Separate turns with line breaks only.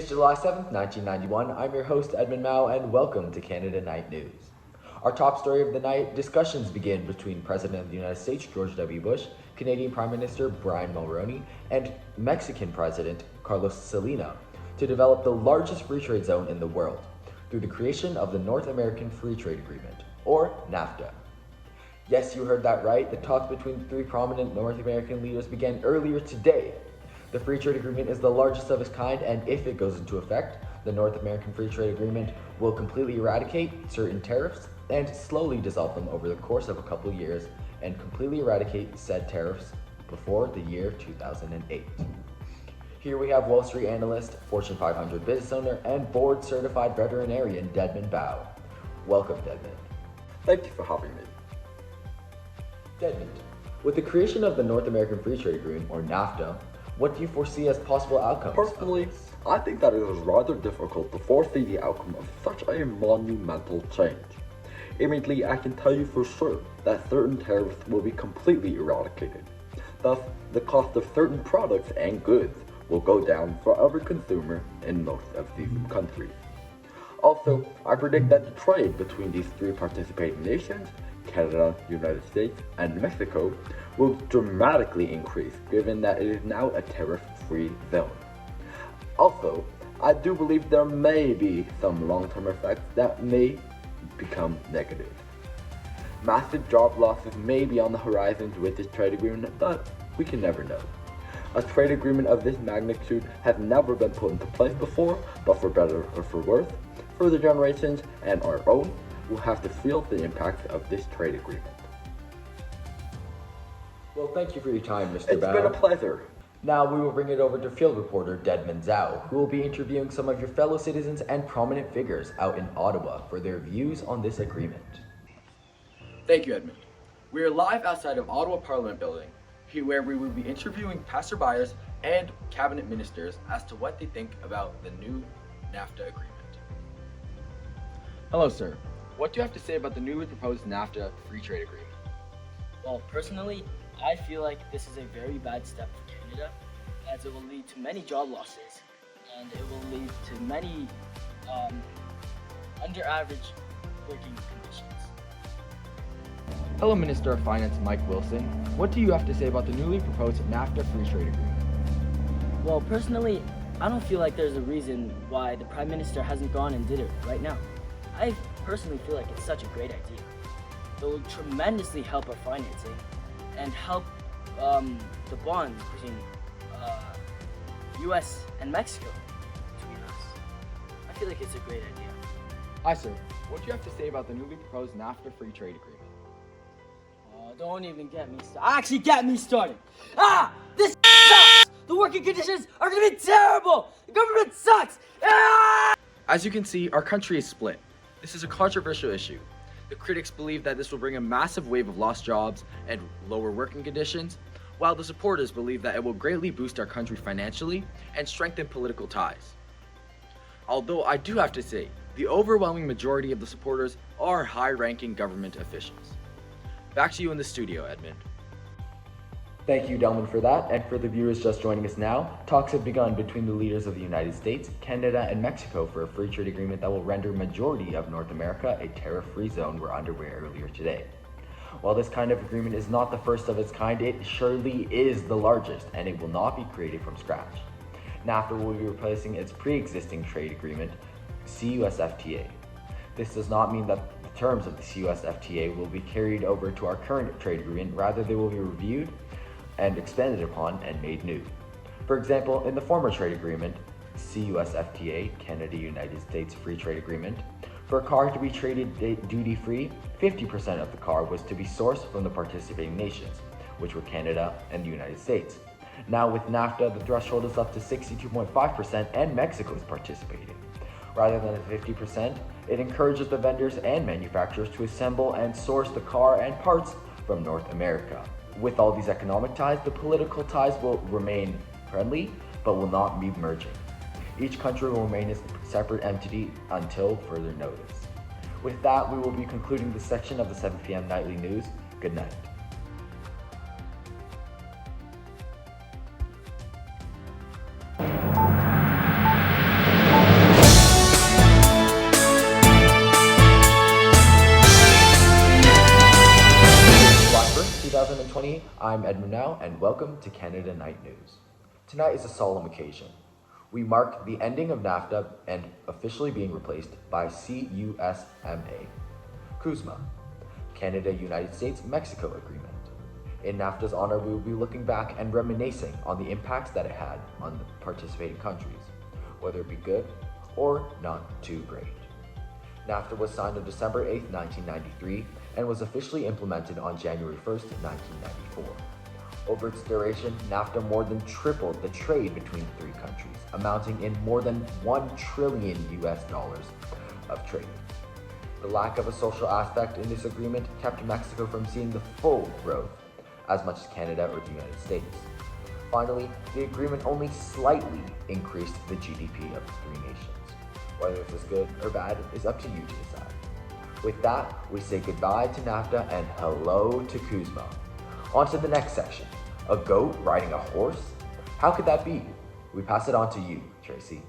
Today's July 7th, 1991. I'm your host, Edmund Mao, and welcome to Canada Night News. Our top story of the night, discussions begin between President of the United States, George W. Bush, Canadian Prime Minister Brian Mulroney, and Mexican President Carlos Salinas to develop the largest free trade zone in the world through the creation of the North American Free Trade Agreement, or NAFTA. Yes, you heard that right. The talks between three prominent North American leaders began earlier today. The Free Trade Agreement is the largest of its kind, and if it goes into effect, the North American Free Trade Agreement will completely eradicate certain tariffs and slowly dissolve them over the course of a couple of years and completely eradicate said tariffs before the year 2008. Here we have Wall Street analyst, Fortune 500 business owner, and board-certified veterinarian Dedmond Bao. Welcome, Dedmond.
Thank you for having me.
Dedmond, with the creation of the North American Free Trade Agreement, or NAFTA, what do you foresee as possible outcomes?
Personally, I think that it is rather difficult to foresee the outcome of such a monumental change. Immediately, I can tell you for sure that certain tariffs will be completely eradicated. Thus, the cost of certain products and goods will go down for every consumer in most of these countries. Also, I predict that the trade between these three participating nations, Canada, United States, and Mexico, will dramatically increase given that it is now a tariff-free zone. Also, I do believe there may be some long-term effects that may become negative. Massive job losses may be on the horizon with this trade agreement, but we can never know. A trade agreement of this magnitude has never been put into place before, but for better or for worse, further generations and our own will have to feel the impacts of this trade agreement.
Well, thank you for your time, Mr.
It's
Bao.
been a pleasure.
Now we will bring it over to field reporter Dedmond Zhao, who will be interviewing some of your fellow citizens and prominent figures out in Ottawa for their views on this agreement.
Thank you, Edmund. We are live outside of Ottawa Parliament Building, here where we will be interviewing passerbyers and cabinet ministers as to what they think about the new NAFTA agreement. Hello, sir. What do you have to say about the newly proposed NAFTA free trade agreement?
Well, personally, I feel like this is a very bad step for Canada, as it will lead to many job losses, and it will lead to many under-average working conditions.
Hello, Minister of Finance Mike Wilson. What do you have to say about the newly proposed NAFTA free trade agreement?
Well, personally, I don't feel like there's a reason why the Prime Minister hasn't gone and did it right now. I personally feel like it's such a great idea. It will tremendously help our financing and help the bonds between US and Mexico between us. I feel like it's a great idea.
Hi, sir. What do you have to say about the newly proposed NAFTA free trade agreement?
Don't even get me started. Actually, get me started. This sucks! The working conditions are gonna be terrible! The government sucks!
As you can see, our country is split. This is a controversial issue. The critics believe that this will bring a massive wave of lost jobs and lower working conditions, while the supporters believe that it will greatly boost our country financially and strengthen political ties. Although I do have to say, the overwhelming majority of the supporters are high-ranking government officials. Back to you in the studio, Edmund.
Thank you, Delman, for that. And for the viewers just joining us now, talks have begun between the leaders of the United States, Canada, and Mexico for a free trade agreement that will render majority of North America a tariff-free zone were underway earlier today. While this kind of agreement is not the first of its kind, it surely is the largest, and it will not be created from scratch. NAFTA will be replacing its pre-existing trade agreement, CUSFTA. This does not mean that the terms of the CUSFTA will be carried over to our current trade agreement, rather they will be reviewed and expanded upon and made new. For example, in the former trade agreement, CUSFTA, Canada-United States Free Trade Agreement, for a car to be traded duty-free, 50% of the car was to be sourced from the participating nations, which were Canada and the United States. Now with NAFTA, the threshold is up to 62.5% and Mexico is participating. Rather than the 50%, it encourages the vendors and manufacturers to assemble and source the car and parts from North America. With all these economic ties, the political ties will remain friendly, but will not be merging. Each country will remain a separate entity until further notice. With that, we will be concluding this section of the 7 p.m. Nightly News. Good night. 2020, I'm Edmund Now, and welcome to Canada Night News. Tonight is a solemn occasion. We mark the ending of NAFTA and officially being replaced by CUSMA, CUSMA, Canada-United States-Mexico Agreement. In NAFTA's honor, we will be looking back and reminiscing on the impacts that it had on the participating countries, whether it be good or not too great. NAFTA was signed on December 8, 1993, and was officially implemented on January 1, 1994. Over its duration, NAFTA more than tripled the trade between the three countries, amounting in more than $1 trillion of trade. The lack of a social aspect in this agreement kept Mexico from seeing the full growth as much as Canada or the United States. Finally, the agreement only slightly increased the GDP of the three nations. Whether this is good or bad is up to you to decide. With that, we say goodbye to NAFTA and hello to CUSMA. On to the next section. A goat riding a horse? How could that be? We pass it on to you, Tracy.